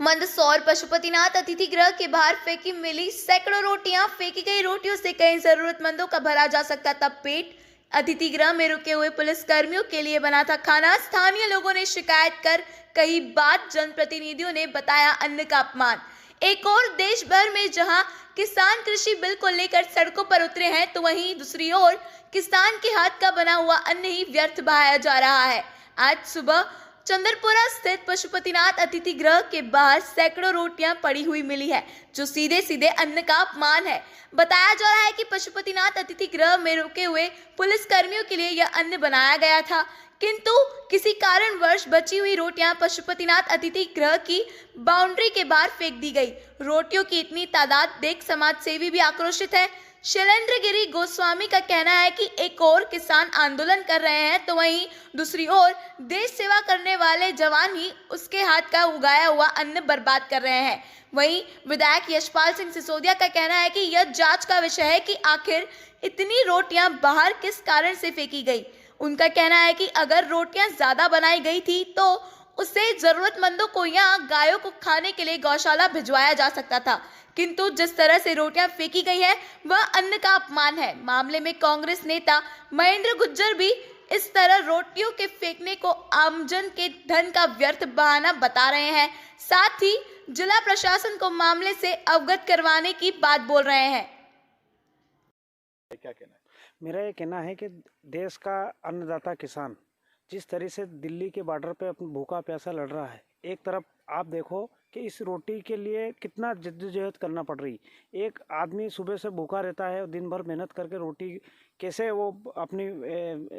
मंदसौर पशुपतिनाथ अतिथि गृह के बाहर फेंकी मिली सैकड़ों रोटियां। फेंकी गई रोटियों से कई जरूरतमंदों का भरा जा सकता था पेट। अतिथि गृह में रुके हुए पुलिस कर्मियों के लिए बना था खाना। स्थानीय लोगों ने शिकायत कर कई बार जनप्रतिनिधियों ने बताया अन्न का अपमान। एक और देश भर में जहां किसान कृषि बिल को लेकर सड़कों पर उतरे हैं, तो वहीं दूसरी ओर किसान के हाथ का बना हुआ अन्न ही व्यर्थ बहाया जा रहा है। आज सुबह चंद्रपुरा स्थित पशुपतिनाथ अतिथि गृह के बाहर सैकड़ों रोटियां पड़ी हुई मिली है, जो सीधे सीधे अन्न का अपमान है। बताया जा रहा है कि पशुपतिनाथ अतिथि गृह में रुके हुए पुलिस कर्मियों के लिए यह अन्न बनाया गया था, किंतु किसी कारणवश बची हुई रोटियां पशुपतिनाथ अतिथि गृह की बाउंड्री के बाहर फेंक दी गई। रोटियों की इतनी तादाद देख समाज सेवी भी आक्रोशित है। शैलेंद्र गिरी गोस्वामी का कहना है कि एक और किसान आंदोलन कर रहे हैं, तो वहीं दूसरी ओर देश सेवा करने वाले जवान ही उसके हाथ का उगाया हुआ अन्न बर्बाद कर रहे हैं। वहीं विधायक यशपाल सिंह सिसोदिया का कहना है कि यह जांच का विषय है कि आखिर इतनी रोटियां बाहर किस कारण से फेंकी गई। उनका कहना है कि अगर रोटियां ज्यादा बनाई गई थी तो उसे जरूरतमंदों को या गायों को खाने के लिए गौशाला भिजवाया जा सकता था, किंतु जिस तरह से रोटियां फेंकी गई है वह अन्न का अपमान है। मामले में कांग्रेस नेता महेंद्र गुज्जर भी इस तरह रोटियों के फेंकने को आमजन के धन का व्यर्थ बहाना बता रहे हैं। साथ ही जिला प्रशासन को मामले से अवगत करवाने की बात बोल रहे हैं। क्या कहना है? मेरा ये कहना है कि देश का अन्नदाता किसान जिस तरह से दिल्ली के बॉर्डर पे अपना भूखा प्यासा लड़ रहा है, एक तरफ आप देखो कि इस रोटी के लिए कितना जद्दोजहद करना पड़ रही। एक आदमी सुबह से भूखा रहता है और दिन भर मेहनत करके रोटी कैसे वो अपनी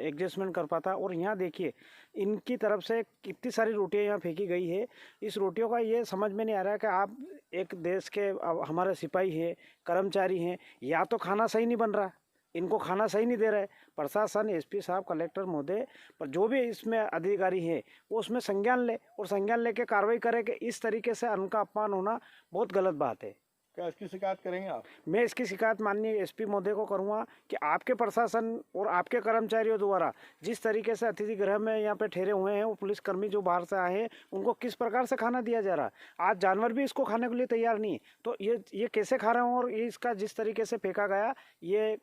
एडजस्टमेंट कर पाता। और यहाँ देखिए इनकी तरफ से कितनी सारी रोटियाँ यहाँ फेंकी गई है। इस रोटियों का ये समझ में नहीं आ रहा है कि आप एक देश के हमारे सिपाही हैं, कर्मचारी हैं, या तो खाना सही नहीं बन रहा, इनको खाना सही नहीं दे रहे। प्रशासन, एसपी साहब, कलेक्टर महोदय, पर जो भी इसमें अधिकारी है वो उसमें संज्ञान ले और संज्ञान लेके कार्रवाई करे कि इस तरीके से अन्न का अपमान होना बहुत गलत बात है। क्या इसकी शिकायत करेंगे आप? मैं इसकी शिकायत माननीय एसपी महोदय को करूंगा कि आपके प्रशासन और आपके कर्मचारियों द्वारा जिस तरीके से अतिथि गृह में यहाँ पे ठहरे हुए हैं वो पुलिसकर्मी जो बाहर से आए हैं उनको किस प्रकार से खाना दिया जा रहा है। आज जानवर भी इसको खाने के लिए तैयार नहीं है, तो ये कैसे खा रहे हैं। और ये इसका जिस तरीके से फेंका गया, ये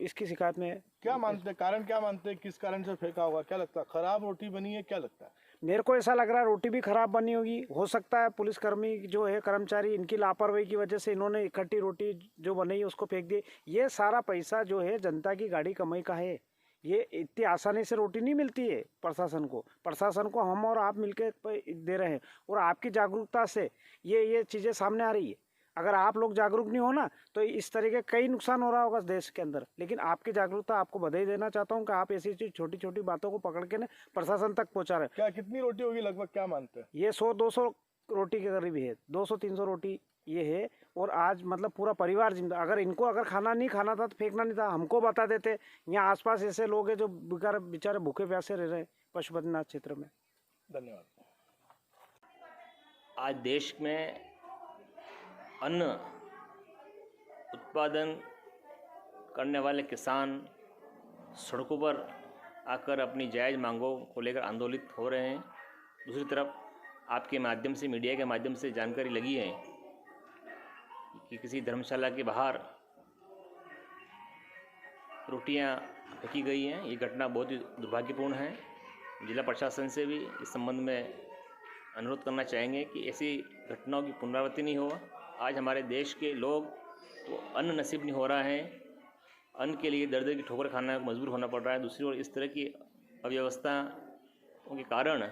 इसकी शिकायत में क्या मानते हैं, कारण क्या मानते हैं, किस कारण से फेंका होगा? क्या लगता है, खराब रोटी बनी है? क्या लगता है? मेरे को ऐसा लग रहा है रोटी भी खराब बनी होगी। हो सकता है पुलिसकर्मी जो है, कर्मचारी, इनकी लापरवाही की वजह से इन्होंने इकट्ठी रोटी जो बनी उसको फेंक दी। ये सारा पैसा जो है जनता की गाड़ी कमाई का है। ये इतनी आसानी से रोटी नहीं मिलती है प्रशासन को हम और आप मिलकर दे रहे हैं। और आपकी जागरूकता से ये चीज़ें सामने आ रही है। अगर आप लोग जागरूक नहीं हो ना तो इस तरीके कई नुकसान हो रहा होगा देश के अंदर। लेकिन आपकी जागरूकता, आपको बधाई देना चाहता हूँ कि आप ऐसी छोटी छोटी बातों को पकड़ के ना प्रशासन तक पहुँचा रहे हैं। क्या कितनी रोटी होगी लगभग, क्या मानते हैं? ये 100-200 रोटी के करीब है, 200-300 रोटी ये है। और आज मतलब पूरा परिवार जिंदा। अगर खाना नहीं खाना था तो फेंकना नहीं था, हमको बता देते। यहाँ आसपास ऐसे लोग हैं जो बेचारे भूखे प्यासे रह रहे हैं पशुपतिनाथ क्षेत्र में। धन्यवाद। आज देश में अन्न उत्पादन करने वाले किसान सड़कों पर आकर अपनी जायज़ मांगों को लेकर आंदोलित हो रहे हैं। दूसरी तरफ आपके माध्यम से, मीडिया के माध्यम से जानकारी लगी है कि किसी धर्मशाला के बाहर रोटियां फेंकी गई हैं। ये घटना बहुत ही दुर्भाग्यपूर्ण है। जिला प्रशासन से भी इस संबंध में अनुरोध करना चाहेंगे कि ऐसी घटनाओं की पुनरावृत्ति नहीं हो। आज हमारे देश के लोग को अन्न नसीब नहीं हो रहा है, अन्न के लिए दर दर की ठोकर खाना मजबूर होना पड़ रहा है। दूसरी ओर इस तरह की अव्यवस्था के कारण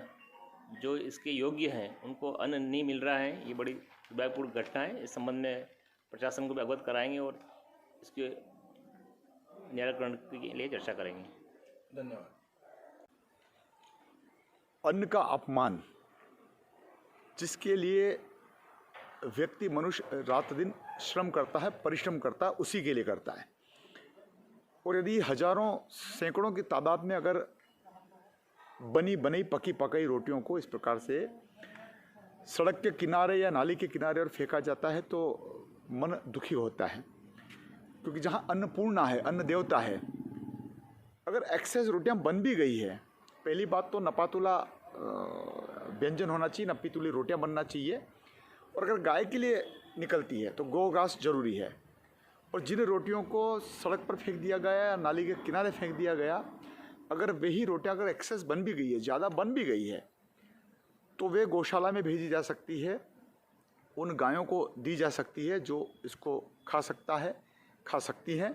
जो इसके योग्य हैं उनको अन्न नहीं मिल रहा है। ये बड़ी दुर्भाग्यपूर्ण घटना है। इस संबंध में प्रशासन को भी अवगत कराएंगे और इसके निराकरण के लिए चर्चा करेंगे। धन्यवाद। अन्न का अपमान, जिसके लिए व्यक्ति, मनुष्य रात दिन श्रम करता है, परिश्रम करता है, उसी के लिए करता है। और यदि हजारों सैकड़ों की तादाद में अगर बनी बनाई पकी पकाई रोटियों को इस प्रकार से सड़क के किनारे या नाली के किनारे और फेंका जाता है तो मन दुखी होता है। क्योंकि जहाँ अन्नपूर्णा है, अन्न देवता है, अगर एक्सेस रोटियां बन भी गई है, पहली बात तो नपातुला व्यंजन होना चाहिए, नपी तुली रोटियां बनना चाहिए। और अगर गाय के लिए निकलती है तो गौ घास जरूरी है। और जिन रोटियों को सड़क पर फेंक दिया गया या नाली के किनारे फेंक दिया गया, अगर वही रोटियां अगर एक्सेस बन भी गई है, ज़्यादा बन भी गई है, तो वे गौशाला में भेजी जा सकती है, उन गायों को दी जा सकती है जो इसको खा सकती हैं।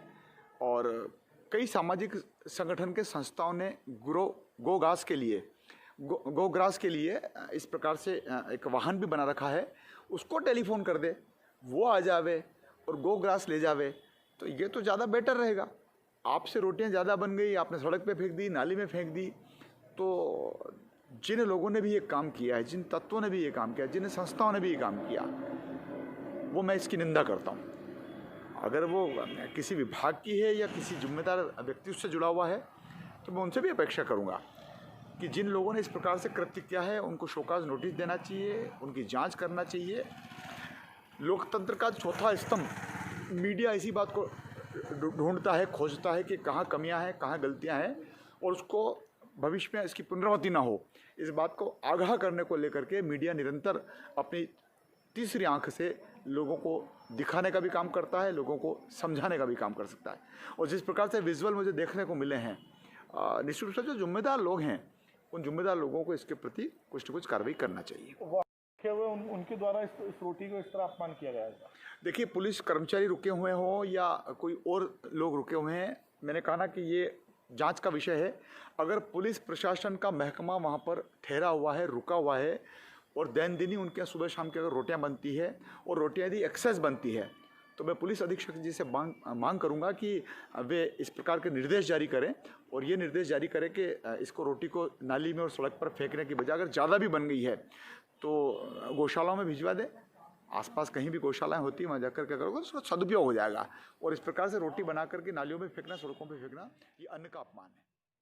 और कई सामाजिक संगठन के संस्थाओं ने गोग्रास के लिए इस प्रकार से एक वाहन भी बना रखा है। उसको टेलीफोन कर दे, वो आ जावे और गोग्रास ले जावे, तो ये तो ज़्यादा बेटर रहेगा। आपसे रोटियां ज़्यादा बन गई, आपने सड़क पे फेंक दी, नाली में फेंक दी। तो जिन लोगों ने भी ये काम किया है, जिन तत्वों ने भी ये काम किया, जिन संस्थाओं ने भी ये काम किया, वो मैं इसकी निंदा करता हूँ। अगर वो किसी विभाग की है या किसी जिम्मेदार व्यक्ति उससे जुड़ा हुआ है, तो मैं उनसे भी अपेक्षा करूँगा कि जिन लोगों ने इस प्रकार से कृत्य किया है उनको शोकाज नोटिस देना चाहिए, उनकी जांच करना चाहिए। लोकतंत्र का चौथा स्तंभ मीडिया इसी बात को ढूंढता है, खोजता है कि कहाँ कमियां हैं, कहाँ गलतियां हैं, और उसको भविष्य में इसकी पुनरावृत्ति ना हो, इस बात को आगाह करने को लेकर के मीडिया निरंतर अपनी तीसरी आंख से लोगों को दिखाने का भी काम करता है, लोगों को समझाने का भी काम कर सकता है। और जिस प्रकार से विजुअल मुझे देखने को मिले हैं, निश्चित रूप से जो जिम्मेदार लोग हैं, उन जिम्मेदार लोगों को इसके प्रति कुछ न कुछ कार्रवाई करना चाहिए। उनके द्वारा इस रोटी को इस तरह अपमान किया गया है। देखिए, पुलिस कर्मचारी रुके हुए हों या कोई और लोग रुके हुए हैं, मैंने कहा ना कि ये जांच का विषय है। अगर पुलिस प्रशासन का महकमा वहाँ पर ठहरा हुआ है, रुका हुआ है, और दिन उनके सुबह शाम की अगर रोटियां बनती है और रोटियां यदि एक्सेस बनती है, तो मैं पुलिस अधीक्षक जी से मांग करूंगा कि वे इस प्रकार के निर्देश जारी करें, और ये निर्देश जारी करें कि इसको रोटी को नाली में और सड़क पर फेंकने की बजाय अगर ज़्यादा भी बन गई है तो गौशालाओं में भिजवा दें। आसपास कहीं भी गौशालाएं होती हैं, वहाँ जाकर क्या करोगे, उसका सदुपयोग हो जाएगा। और इस प्रकार से रोटी बना करके नालियों में फेंकना, सड़कों पर फेंकना, ये अन्न का अपमान है।